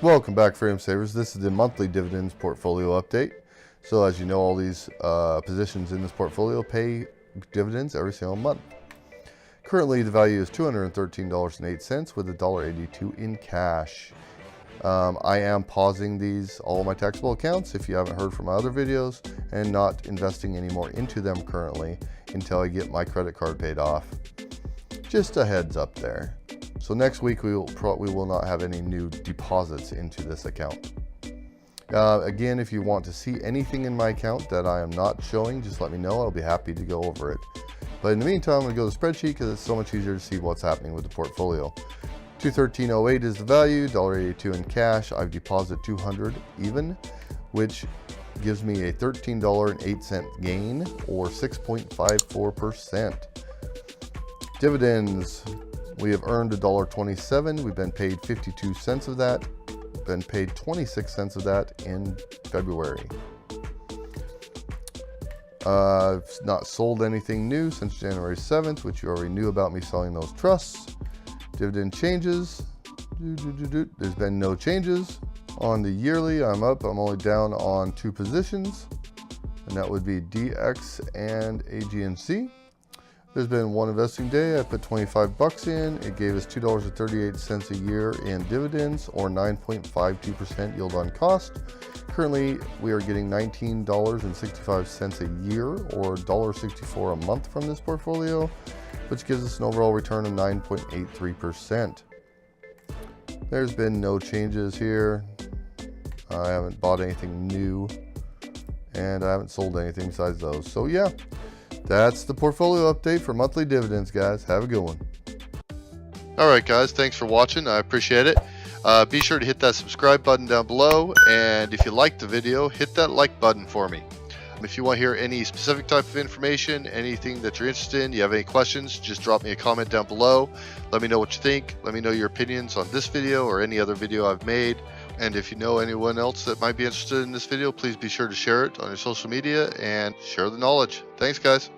Welcome back, Frame Savers. This is the monthly dividends portfolio update. So as you know, all these positions in this portfolio pay dividends every single month. Currently, the value is $213.08 with $1.82 in cash. I am pausing all my taxable accounts, if you haven't heard from my other videos, and not investing any more into them currently until I get my credit card paid off. Just a heads up there. So next week we will not have any new deposits into this account. Again, if you want to see anything in my account that I am not showing, just let me know. I'll be happy to go over it. But in the meantime, I'm going to go to the spreadsheet because it's so much easier to see what's happening with the portfolio. $213.08 is the value, $1.82 in cash. I've deposited $200 even, which gives me a $13.08 gain, or 6.54%. Dividends, we have earned $1.27. We've been paid 52 cents of that. Been paid 26 cents of that in February. I've not sold anything new since January 7th, which you already knew about me selling those trusts. Dividend changes. There's been no changes. On the yearly, I'm up. I'm only down on 2 positions, and that would be DX and AGNC. There's been one investing day. I put 25 bucks in. It gave us $2.38 a year in dividends, or 9.52% yield on cost. Currently, we are getting $19.65 a year, or $1.64 a month from this portfolio, which gives us an overall return of 9.83%. There's been no changes here. I haven't bought anything new, and I haven't sold anything besides those. So yeah, that's the portfolio update for monthly dividends, guys. Have a good one. All right, guys, thanks for watching. I appreciate it. Be sure to hit that subscribe button down below, and if you liked the video, hit that like button for me. If you want to hear any specific type of information, anything that you're interested in, you have any questions, just drop me a comment down below. Let me know what you think. Let me know your opinions on this video or any other video I've made. And if you know anyone else that might be interested in this video, please be sure to share it on your social media and share the knowledge. Thanks, guys.